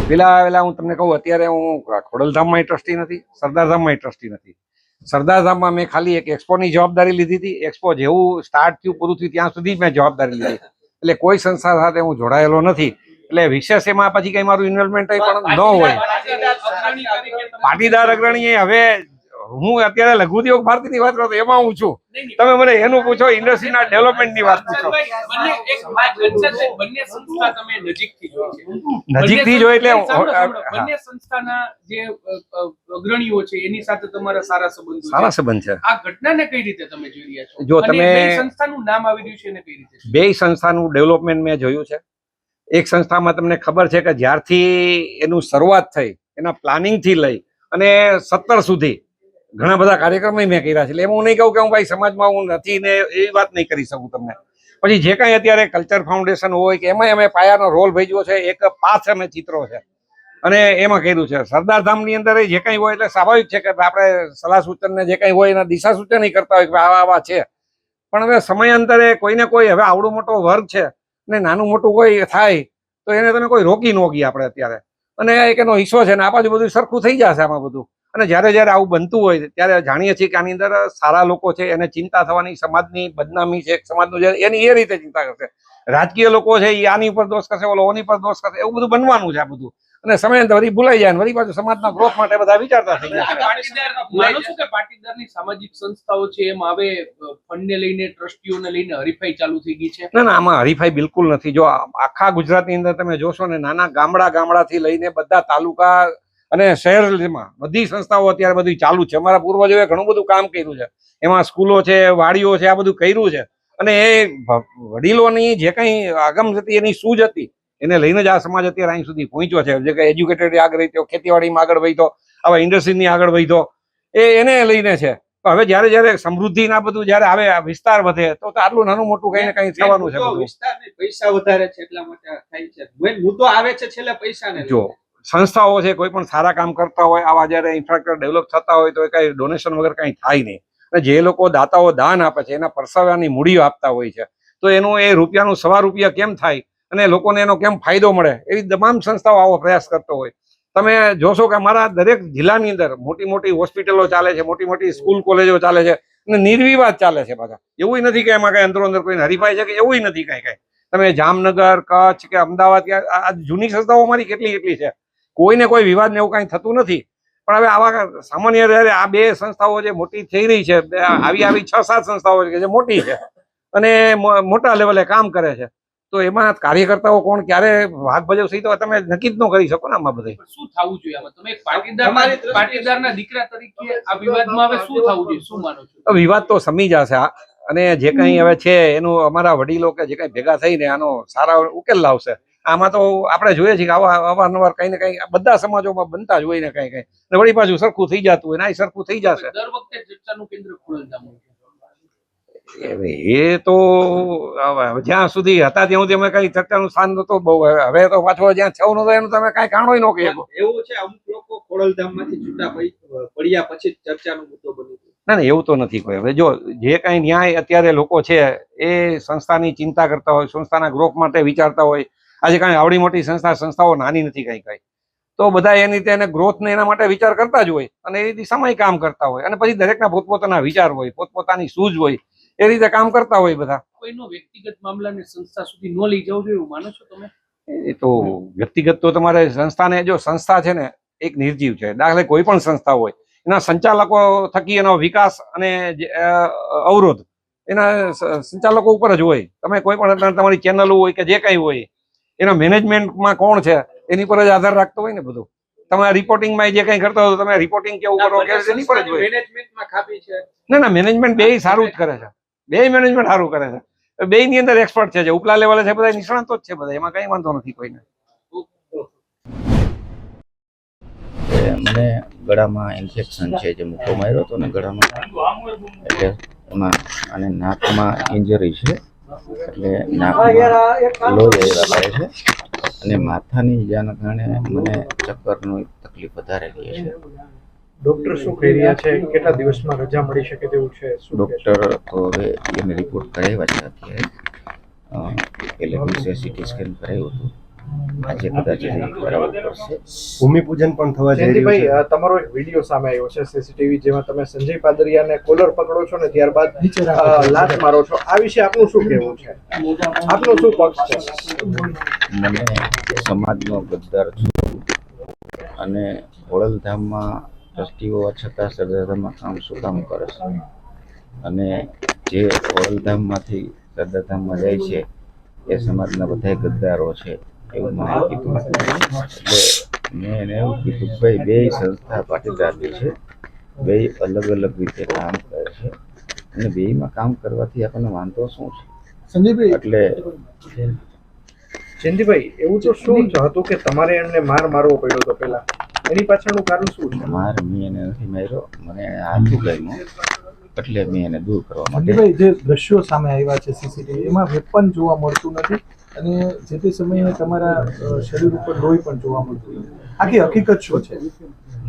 પેલા હું તમને કહું, અત્યારે હું ખોડલધામમાં ટ્રસ્ટી નથી, સરદારધામમાં ટ્રસ્ટી નથી. સરદારધામમાં મેં ખાલી એક એક્સપોની જવાબદારી લીધી હતી. એક્સપો જેવું સ્ટાર્ટ થયું પૂરું થયું ત્યાં સુધી મેં જવાબદારી લીધી, એટલે કોઈ સંસ્થા સાથે હું જોડાયેલો નથી. એટલે વિશેષ એમાં પછી કઈ મારું ઇન્વોલ્વમેન્ટ પણ ન હોય. પાટીદાર અગ્રણી હવે હું અત્યારે લઘુ ઉદ્યોગ ભારતીની વાત કરું એમાં હું છું. તમે મને એનું પૂછો, ઇન્ડસ્ટ્રીના ડેવલપમેન્ટની વાત પૂછો. નજીકથી જોઈ એટલે બંને સંસ્થાના જે અગ્રણીઓ છે એની સાથે તમારા સારા સંબંધ છે. આ ઘટનાને કઈ રીતે તમે જોઈ રહ્યા છો? જો તમે બે સંસ્થાનું નામ આવી રહ્યું છે એને કઈ રીતે? બે સંસ્થાનું ડેવલપમેન્ટ મેં જોયું છે. એક સંસ્થામાં તમને ખબર છે કે જ્યારથી એનું શરૂઆત થઈ, એના પ્લાનિંગ થી લઈ અને 17 સુધી ઘણા બધા કાર્યક્રમો મેં કર્યા છે. એટલે એમ હું નહીં કહું કે હું ભાઈ સમાજમાં હું નથી ને એ વાત નહીં કરી શકું તમને. પછી જે કાંઈ અત્યારે કલ્ચર ફાઉન્ડેશન હોય કે એમાં અમે પાયાનો રોલ ભજવ્યો છે. એક પાથ અમે ચિત્રો છે અને એમાં કર્યું છે. સરદારધામની અંદર જે કંઈ હોય એટલે સ્વાભાવિક છે કે આપણે સલાહ સૂચન ને જે કંઈ હોય એના દિશા સૂચન કરતા હોય કે આવા છે. પણ હવે સમયાંતરે કોઈને કોઈ હવે આવડો મોટો વર્ગ છે ને નાનું મોટું કોઈ થાય તો એને તમે કોઈ રોકી ન ગઈ આપણે અત્યારે. અને એક એનો હિસ્સો છે ને આ બાજુ બધું સરખું થઈ જશે આમાં બધું. અને જ્યારે આવું બનતું હોય ત્યારે જાણીએ છીએ કે આની અંદર સારા લોકો છે, એને ચિંતા થવાની, સમાજની બદનામી છે, સમાજનું એની એ રીતે ચિંતા કરશે. રાજકીય લોકો છે એ આની ઉપર દોષ કરશે, ઓલો ઓની પર દોષ કરશે, એવું બધું બનવાનું છે આ બધું. અને સમયાંતરે વળી ભૂલાઈ જાય, વળી પાછું સમાજના ગ્રોથ માટે બધા વિચારતા થઈ જાય. માનો છો કે પાટીદારની સામાજિક સંસ્થાઓ છે એમ હવે ફંડને લઈને, ટ્રસ્ટીઓને લઈને હરીફાઈ ચાલુ થઈ ગઈ છે? ના, આમાં હરીફાઈ બિલકુલ નથી. જો આખા ગુજરાતની અંદર તમે જોશો ને, નાના ગામડાથી લઈને બધા તાલુકા અને શહેરમાં બધી સંસ્થાઓ અત્યારે બધી ચાલુ છે. અમારા પૂર્વજોએ ઘણું બધું કામ કર્યું છે. એમાં સ્કૂલો છે, વાડીઓ છે, આ બધું કર્યું છે. અને એ વડીલોની જે કંઈ આગમગતિ એની સૂઝ હતી એને લઈને જ આ સમાજ અત્યારે અહીં સુધી પહોંચ્યો છે. જે કંઈ એજ્યુકેટેડ આગળ વધ્યો, ખેતીવાડીમાં આગળ વધ્યો, આવા ઇન્ડસ્ટ્રીની આગળ વધ્યો, એને લઈને છે. હવે જ્યારે સમૃદ્ધિના બધું જ્યારે આવે, વિસ્તાર વધે તો આટલું નાનું મોટું કઈ ને કઈ થવાનું છે. પૈસા વધારે છે એટલા માટે થાય છે. મુદ્દો આવે છે છેલ્લે પૈસાને. જો સંસ્થાઓ છે કોઈ પણ સારા કામ કરતા હોય, આવા જયારે ઇન્ફ્રાસ્ટ્રક્ચર ડેવલપ થતા હોય તો કઈ ડોનેશન વગર કઈ થાય નહીં. અને જે લોકો દાતાઓ દાન આપે છે એના પરસેવાની મૂડીઓ આપતા હોય છે, તો એનું એ રૂપિયાનું ₹1.25 કેમ થાય અને લોકોને એનો કેમ ફાયદો મળે, એવી તમામ સંસ્થાઓ આવો પ્રયાસ કરતો હોય. તમે જોશો કે અમારા દરેક જિલ્લાની અંદર મોટી મોટી હોસ્પિટલો ચાલે છે, મોટી મોટી સ્કૂલ કોલેજો ચાલે છે અને નિર્વિવાદ ચાલે છે બધા. એવું નથી કે એમાં કઈ અંદર કોઈ હરીફાઈ છે કે એવું નથી કઈ. તમે જામનગર, કચ્છ કે અમદાવાદ કે આ જૂની સંસ્થાઓ અમારી કેટલી છે, કોઈને કોઈ વિવાદ ને એવું કઈ થતું નથી. પણ હવે આવા સામાન્ય જ્યારે આ બે સંસ્થાઓ જે મોટી થઈ રહી છે, આવી 6-7 સંસ્થાઓ છે જે મોટી છે અને મોટા લેવલે કામ કરે છે, તો એમાં કાર્યકર્તાઓ કોણ ક્યારે ભાગ ભજવશે તો તમે નક્કી જ ન કરી શકો ને. આમાં બધે શું થવું જોઈએ? આમાં તમે પાટીદારના દીકરા તરીકે આ વિવાદમાં હવે શું થવું જોઈએ, શું માનો છો? વિવાદ તો સમી જશે અને જે કંઈ હવે છે એનું અમારા વડીલો કે જે કંઈ ભેગા થઈને આનો સારા ઉકેલ લાવશે. આમાં તો આપણે જોઈએ છીએ કે અવારનવાર કઈ ને કઈ બધા સમાજોમાં બનતા જ હોય ને કઈ ને વળી પાછું સરખું થઈ જતું હોય ને આ સરખું થઈ જશે. દર વખતે ચર્ચાનું કેન્દ્ર ખોડલધામ હોય છે. એ તો જ્યાં સુધી હતા ત્યાં સુધી અમે કઈ ચર્ચાનું સ્થાન નતું બહુ. હવે તો પાછો જ્યાં થયું નતું એનું તમે કઈ કાણો ન કહી શકો. એવું છે અમુક લોકો ખોડલધામમાંથી છૂટા પડ્યા પછી ચર્ચાનો મુદ્દો બની ગયો. ના, એવું તો નથી કોઈ. હવે જો જે કઈ ન્યાય અત્યારે લોકો છે એ સંસ્થાની ચિંતા કરતા હોય, સંસ્થાના ગ્રોથ માટે વિચારતા હોય. આજે કઈ આવડી મોટી સંસ્થાઓ નાની નથી કઈ, તો બધા એની તેને ગ્રોથ ને એના માટે વિચાર કરતા જ હોય અને એ દિશામાં કામ કરતા હોય. અને પછી દરેકના પોતપોતાના વિચાર હોય, પોતપોતાની સૂઝ હોય, એ રીતે કામ કરતા હોય બધા. કોઈનો વ્યક્તિગત મામલાને સંસ્થા સુધી ન લઈ જવું જોઈએ એવું માનો છો તમે? એ તો વ્યક્તિગત તો તમારે સંસ્થાને, જો સંસ્થા છે ને એક નિર્જીવ છે. દાખલે કોઈ પણ સંસ્થા હોય એના સંચાલકો થકી એનો વિકાસ અને અવરોધ એના સંચાલકો ઉપર જ હોય. તમે કોઈ પણ તમારી ચેનલો હોય કે જે કઈ હોય એના મેનેજમેન્ટમાં કોણ છે એની પર જ આધાર રાખતો હોય ને બધું. તમે રિપોર્ટિંગમાં જે કંઈ કરતા હોય તો તમે રિપોર્ટિંગ કેવું કરો કે એની પર જ હોય. મેનેજમેન્ટમાં ખામી છે? ના, મેનેજમેન્ટ બે સારું જ કરે છે. બે મેનેજમેન્ટ સારું કરે છે. બે ની અંદર એક્સપર્ટ છે, જે ઉપલા લેવલે છે બધા નિષ્ણાતો જ છે બધા. એમાં કઈ વાંધો નથી કોઈને. મને ગળામાં ઇન્ફેક્શન છે, જે મૂકો માર્યો હતો ને ગળામાં, એટલે એમાં અને નાકમાં ઇન્જરી છે, એટલે નાકમાં લોહી આવે છે અને માથાની ઈજાના કારણે મને ચક્કરનું તકલીફ વધારે રહે છે. ડોક્ટર શું કહી રહ્યા છે? કેટલા દિવસમાં રજા મળી શકે તેવું છે? ડોક્ટર તો હવે એને રિપોર્ટ કરાવ્યા છે અત્યારે. એટલે દિવસે CT સ્કેન કરાવ્યું હતું આજે કદાચ એ કરાવવું પડશે. ભૂમિપૂજન પણ થવા જઈ રહ્યું જયંતિભાઈ છે. તમારો એક વિડીયો સામે આવ્યો છે સીસીટીવી જેમાં તમે સંજય પાદરિયાને કોલર પકડો છો ને ત્યારબાદ લાત મારો છો. આ વિશે આપનું શું કહેવું છે? આપનો શું પક્ષ છે? મને સમાજનો ગદ્દાર છું અને ખોડલધામમાં ટ્રસ્ટી હોવા છતાં સરદારધામમાં કામ શું કામ કરે છે? અને જે ખોડલધામમાંથી સરદારધામમાં જાય છે એ સમાજના બધા ગદ્દારો છે એવું મને કીધું. એટલે મેં એને એવું કીધું કે ભાઈ બે સંસ્થા પાટીદારની છે, બે અલગ અલગ રીતે કામ કરે છે અને બેયમાં કામ કરવાથી આપણને વાંધો શું છે? એટલે જયંતિભાઈ એવું તો શું હતું કે તમારે એમને માર મારવો પડ્યો હતો પહેલા? એની પાછળનું કારણ શું છે? માર મેં એને નથી માર્યો, મને એને હાથું ગામ્યું એટલે મેં એને દૂર કરવા માટે. ભાઈ જે દ્રશ્યો સામે આવ્યા છે સીસીટીવી એમાં વેપન જોવા મળતું નથી અને જે તે સમયે તમારા શરીર ઉપર લોહી પણ જોવા મળતું નથી. આખી હકીકત શું છે?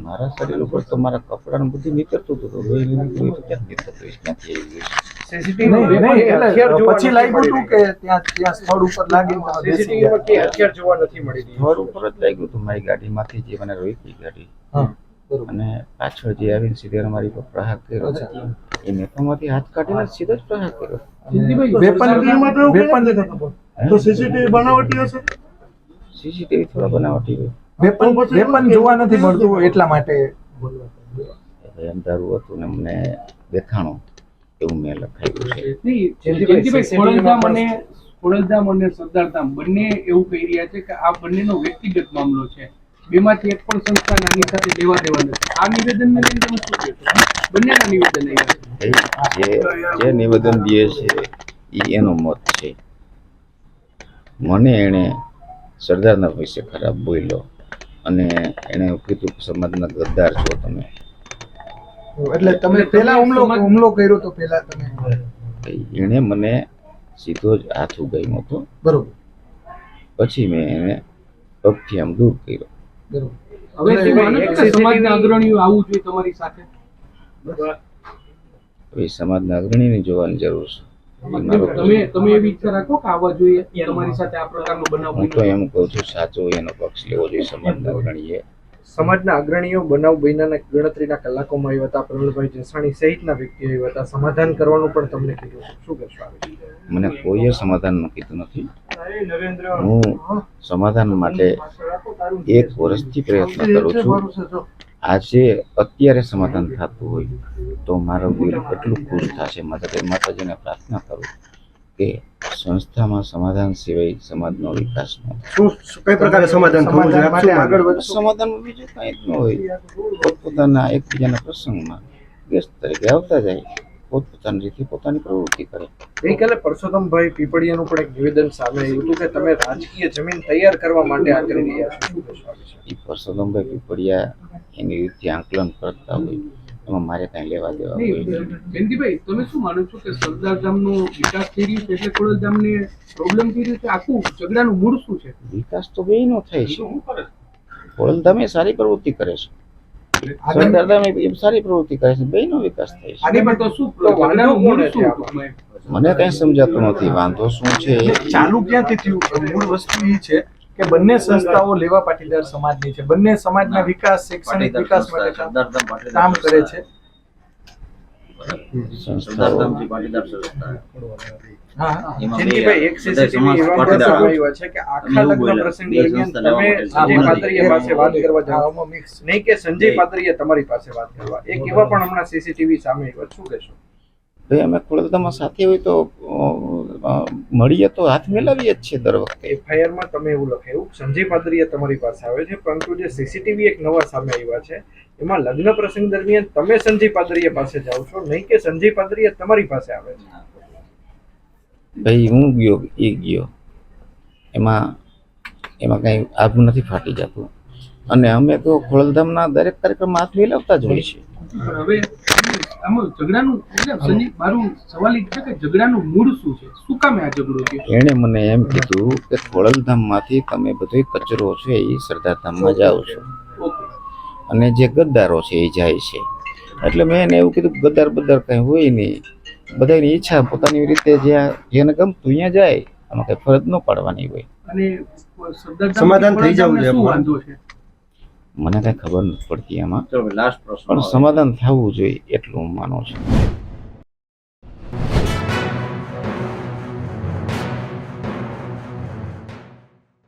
મારા શરીર ઉપર તો મારા કપડાનું બધું નીકળતું હતું, લોહી નીકળ્યું તો ક્યાંથી થતું હશે, ક્યાંથી આવી ગયું? સીસીટીવી પછી લાગ્યું હતું કે ત્યાં સ્થળ ઉપર લાગી સીસીટીવીમાં કે હથિયાર જોવા નથી મળી રહી. ઘર ઉપર જ લાગ્યું હતું. મારી ગાડીમાંથી જે મને રોકી ગાડી અને પાછળ જે આવીને સીધે મારી પર પ્રહાર કર્યો એ નેપામાંથી હાથ કાઢીને સીધો જ પ્રહાર કર્યો. તો સીસીટીવી બનાવટી હશે? સીસીટીવી થોડા બનાવટી હોય. વેપન જોવા નથી મળતું એટલા માટે એમ ધારું હતું ને મને દેખાણું એવું મેં લખાયું છે. જયંતિભાઈ, ખોડલધામ અને સરદારધામ બંને એવું કહી રહ્યા છે કે આ બંનેનો વ્યક્તિગત મામલો છે, બેમાંથી એક પણ સંસ્થા આની સાથે લેવા દેવા નથી. આ નિવેદનને લઈને તમે શું કહેશો? બંનેના નિવેદન આવ્યા છે. જે નિવેદન દે છે એ એનો મત છે. મને એણે સરદારના વિશે ખરાબ બોલ્યો અને એણે કીધું કે સમાજના ગદ્દાર છો તમે. એટલે તમે પહેલા હુમલો કર્યો તો પહેલા તમે એણે મને સીધો જ હાથ ઉગામ્યો હતો. બરોબર પછી મેં એને પગથી આમ દૂર કર્યો. બરોબર હવે શું માનો છો કે સમાજના અગ્રણીઓ આવવું જોઈએ તમારી સાથે? હવે સમાજના અગ્રણીને જોવાની જરૂર છે. તમે એવી ઈચ્છા રાખો કે આવવા જોઈએ તમારી સાથે આ પ્રકારનો બનાવ હું તો બન્યો? એમ કહું છું સાચો એનો પક્ષ લેવો જોઈએ સમાજના અગ્રણીએ. સમાજના અગ્રણીઓ બનાવ બન્યાના ગણતરીના કલાકોમાં આવ્યા હતા. પ્રવીણભાઈ જસાણી સહિતના વ્યક્તિઓ આવ્યા હતા. સમાધાન કરવાનું પણ તમને કીધું. શું કહેશો આ વિશે? મને કોઈએ સમાધાન કીધું નથી. હું સમાધાન માટે 1 વર્ષથી પ્રયત્ન કરું છું. આજે અત્યારે સમાધાન થતું હોય તો મારો દિલ કેટલું ખુશ થશે. માતાજીને પ્રાર્થના કરું કે સંસ્થામાં સમાધાન સિવાય સમાજનો વિકાસ ન થાય. કઈ પ્રકારે સમાધાન થવું જોઈએ? આપ શું આગળ માનો? વધો. સમાધાનમાં બીજું કંઈ જ ન હોય. પોતપોતાના એકબીજાના પ્રસંગમાં ગેસ્ટ તરીકે આવતા જાય, પોતપોતાની રીતે પોતાની પ્રવૃત્તિ કરે. ગઈકાલે પરસોત્તમભાઈ પીપળિયાનું પણ એક નિવેદન સામે આવ્યું હતું કે તમે રાજકીય જમીન તૈયાર કરવા માટે આ કરી રહ્યા છો. શું કહેશો આ વિશે? એ પરસોત્તમભાઈ પીપળિયા એની રીતે આંકલન કરતા હોય એમાં મારે કાંઈ લેવા દેવા હોય નહીં. જયંતિભાઈ, તમે શું માનો છો કે સરદારધામનો વિકાસ થઈ રહ્યો છે એટલે ખોડલધામને પ્રોબ્લેમ થઈ રહ્યો છે? આખું ઝઘડાનું મૂળ શું છે? વિકાસ તો બેયનો થાય છે. ખોડલધામે સારી પ્રવૃત્તિ કરે છે, સરદારધામે એ સારી પ્રવૃત્તિ કરે છે, બેયનો વિકાસ થાય છે. આગળ પણ તો શું ઝઘડાનું મૂળ શું હતું? મને કઈ સમજાતું નથી વાંધો શું છે. ચાલુ ક્યાંથી થયું? મૂળ વસ્તુ એ છે કે બંને સંસ્થાઓ લેવા પાટીદાર સમાજની છે. બંને સમાજના વિકાસ, શૈક્ષણિક વિકાસ માટે કામ કરે છે. સંસ્થાઓ જયંતિભાઈ, એક સીસીટીવી એવા પણ સામે આવ્યા છે કે આખા લગ્ન પ્રસંગ દરમિયાન તમે સંજય પાદરિયા પાસે વાત કરવા જાઓ, નહીં કે સંજય પાદરિયા તમારી પાસે વાત કરવા. એક એવા પણ હમણાં સીસીટીવી સામે આવ્યા. શું કહેશો? ભાઈ અમે ખોડલધામમાં સાથે હોય તો મળીએ તો હાથ મેલાવીએ જ છે દર વખતે. FIR માં તમે એવું લખાયું સંજય પાદરિયા તમારી પાસે આવે છે, પરંતુ જે સીસીટીવી એક નવા સામે આવ્યા છે એમાં લગ્ન પ્રસંગ દરમિયાન તમે સંજય પાદરિયા પાસે જાઓ છો, નહીં કે સંજય પાદરિયા તમારી પાસે આવે છે. ભાઈ હું ગયો એ ગયો એમાં કઈ આગ નથી ફાટી જતું. અને અમે તો ખોડલધામના દરેક કાર્યક્રમમાં હાથ મિલાવતા જ હોય છે. પણ હવે આમાં ઝઘડાનું એટલે સંજય, મારું સવાલ એ છે કે ઝઘડાનું મૂળ શું છે? શું કામે આ ઝઘડો છે? એણે મને એમ કીધું કે ખોડલધામમાંથી તમે બધો કચરો છે એ સરદારધામમાં જાઓ છો ઓકે. અને જે ગદ્દારો છે એ જાય છે. એટલે મેં એને એવું કીધું ગદ્દાર બદ્દાર કઈ હોય નહીં, બધાની ઈચ્છા પોતાની રીતે જેને ગમતું અહીંયા જાય, આમાં કઈ ફરજ ન પાડવાની હોય. અને સરદારધામથી સમાધાન થઈ જવું ખોડલધામને છે શું પણ. વાંધો છે? મને કઈ ખબર નથી પડતી એમાં ચલો લાસ્ટ પ્રશ્ન પણ સમાધાન થવું જોઈએ એટલું હું માનું છું.